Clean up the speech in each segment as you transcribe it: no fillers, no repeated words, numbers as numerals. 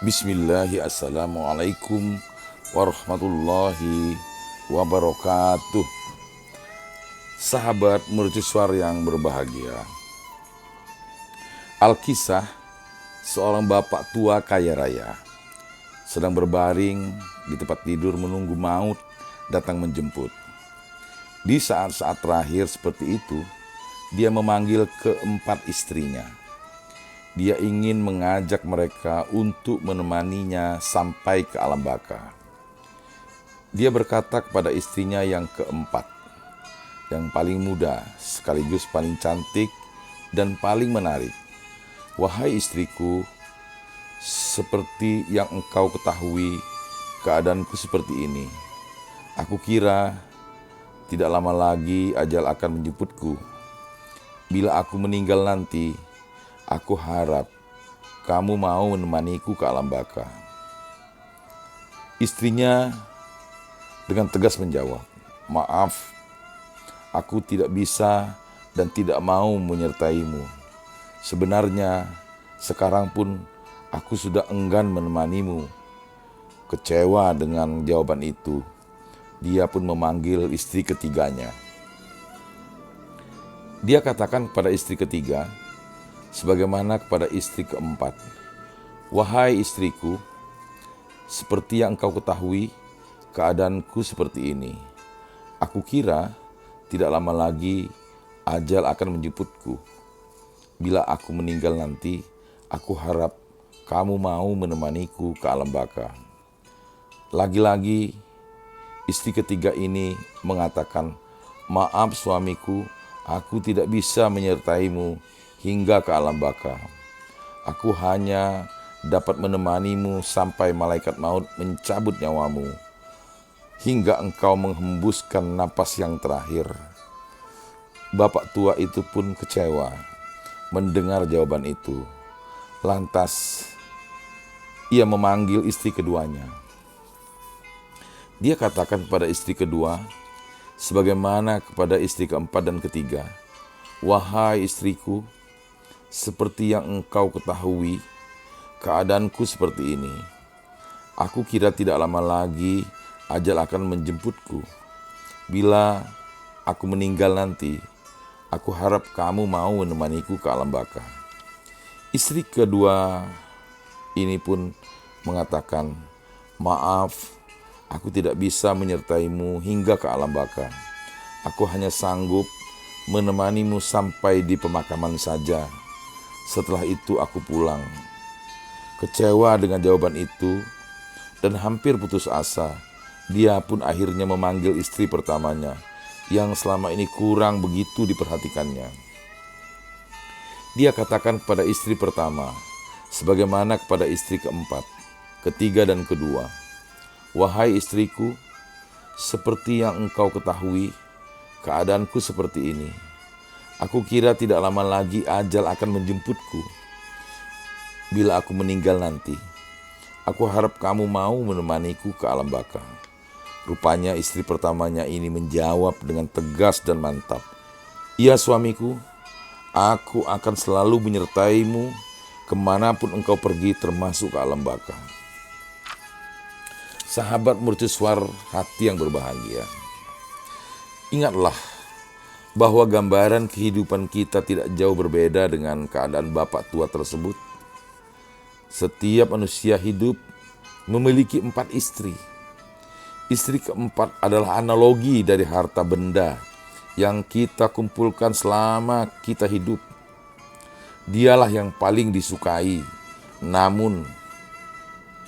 Bismillahirrahmanirrahim. Assalamualaikum warahmatullahi wabarakatuh. Sahabat mercusuar yang berbahagia, Alkisah seorang bapak tua kaya raya sedang berbaring di tempat tidur menunggu maut datang menjemput. Di saat-saat terakhir seperti itu, dia memanggil keempat istrinya. Dia ingin mengajak mereka untuk menemaninya sampai ke alam baka. Dia berkata kepada istrinya yang keempat, yang paling muda sekaligus paling cantik dan paling menarik. Wahai istriku, seperti yang engkau ketahui, keadaanku seperti ini. Aku kira tidak lama lagi ajal akan menjemputku. Bila aku meninggal nanti, aku harap kamu mau menemaniku ke alam baka. Istrinya dengan tegas menjawab, "Maaf, aku tidak bisa dan tidak mau menyertaimu. Sebenarnya sekarang pun aku sudah enggan menemanimu." Kecewa dengan jawaban itu, dia pun memanggil istri ketiganya. Dia katakan kepada istri ketiga, sebagaimana kepada istri keempat, "Wahai istriku, seperti yang engkau ketahui, keadaanku seperti ini. Aku kira tidak lama lagi ajal akan menjemputku. Bila aku meninggal nanti, aku harap kamu mau menemaniku ke alam baka." Lagi-lagi istri ketiga ini mengatakan, "Maaf suamiku, aku tidak bisa menyertaimu hingga ke alam baka. Aku hanya dapat menemanimu sampai malaikat maut mencabut nyawamu, hingga engkau menghembuskan napas yang terakhir." Bapak tua itu pun kecewa mendengar jawaban itu. Lantas ia memanggil istri keduanya. Dia katakan kepada istri kedua, sebagaimana kepada istri keempat dan ketiga, "Wahai istriku, seperti yang engkau ketahui, keadaanku seperti ini. Aku kira tidak lama lagi ajal akan menjemputku. Bila aku meninggal nanti, aku harap kamu mau menemaniku ke alam baka." Istri kedua ini pun mengatakan, "Maaf, aku tidak bisa menyertaimu hingga ke alam baka. Aku hanya sanggup menemanimu sampai di pemakaman saja. Setelah itu aku pulang." Kecewa dengan jawaban itu dan hampir putus asa, dia pun akhirnya memanggil istri pertamanya yang selama ini kurang begitu diperhatikannya. Dia katakan kepada istri pertama, sebagaimana kepada istri keempat, ketiga dan kedua, "Wahai istriku, seperti yang engkau ketahui, keadaanku seperti ini. Aku kira tidak lama lagi ajal akan menjemputku. Bila aku meninggal nanti, aku harap kamu mau menemaniku ke alam baka." Rupanya istri pertamanya ini menjawab dengan tegas dan mantap, "Ya suamiku, aku akan selalu menyertaimu kemanapun engkau pergi, termasuk ke alam baka." Sahabat mercusuar hati yang berbahagia, ingatlah bahwa gambaran kehidupan kita tidak jauh berbeda dengan keadaan bapak tua tersebut. Setiap manusia hidup memiliki 4 istri. Istri keempat adalah analogi dari harta benda yang kita kumpulkan selama kita hidup. Dialah yang paling disukai, namun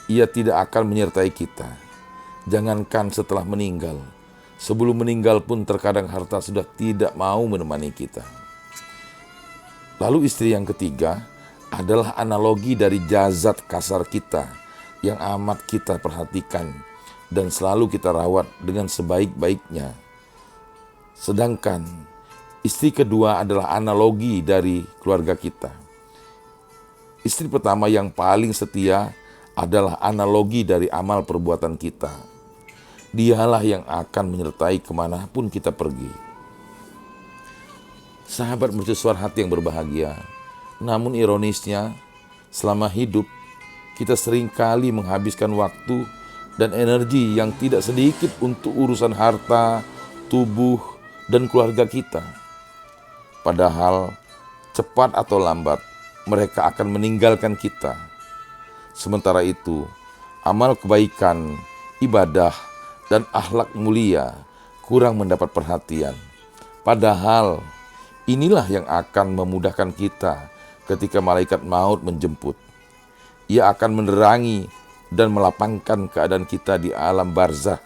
ia tidak akan menyertai kita. Jangankan setelah meninggal, sebelum meninggal pun terkadang harta sudah tidak mau menemani kita. Lalu istri yang ketiga adalah analogi dari jasad kasar kita yang amat kita perhatikan dan selalu kita rawat dengan sebaik-baiknya. Sedangkan istri kedua adalah analogi dari keluarga kita. Istri pertama yang paling setia adalah analogi dari amal perbuatan kita. Dialah yang akan menyertai kemanapun kita pergi. Sahabat mercusuar hati yang berbahagia, namun ironisnya, selama hidup kita seringkali menghabiskan waktu dan energi yang tidak sedikit untuk urusan harta, tubuh, dan keluarga kita. Padahal cepat atau lambat mereka akan meninggalkan kita. Sementara itu, amal kebaikan, ibadah, dan akhlak mulia kurang mendapat perhatian. Padahal inilah yang akan memudahkan kita ketika malaikat maut menjemput. Ia akan menerangi dan melapangkan keadaan kita di alam barzah,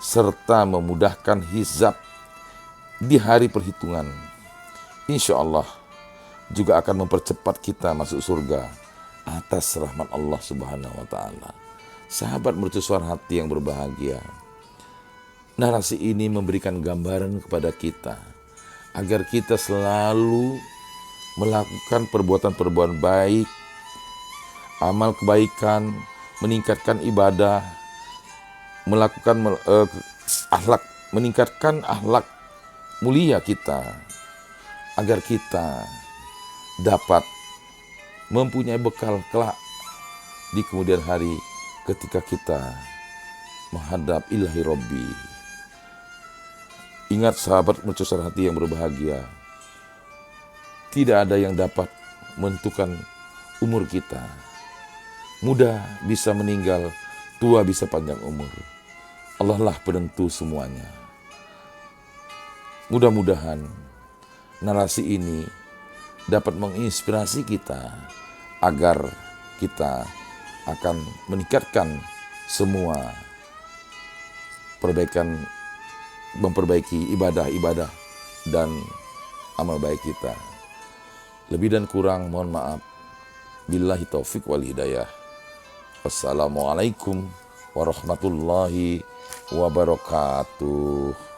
serta memudahkan hisab di hari perhitungan. Insya Allah juga akan mempercepat kita masuk surga atas rahmat Allah Subhanahu wa Ta'ala. Sahabat mercusuar hati yang berbahagia, narasi ini memberikan gambaran kepada kita agar kita selalu melakukan perbuatan-perbuatan baik, amal kebaikan, meningkatkan ibadah, meningkatkan akhlak mulia kita, agar kita dapat mempunyai bekal kelak di kemudian hari ketika kita menghadap ilahi Rabbi. Ingat sahabat mercusuar hati yang berbahagia, tidak ada yang dapat menentukan umur kita. Muda bisa meninggal, tua bisa panjang umur. Allah lah penentu semuanya. Mudah-mudahan narasi ini dapat menginspirasi kita agar kita akan meningkatkan semua perbaikan, memperbaiki ibadah-ibadah dan amal baik kita. Lebih dan kurang mohon maaf. Billahi taufik wal hidayah. Wassalamualaikum warahmatullahi wabarakatuh.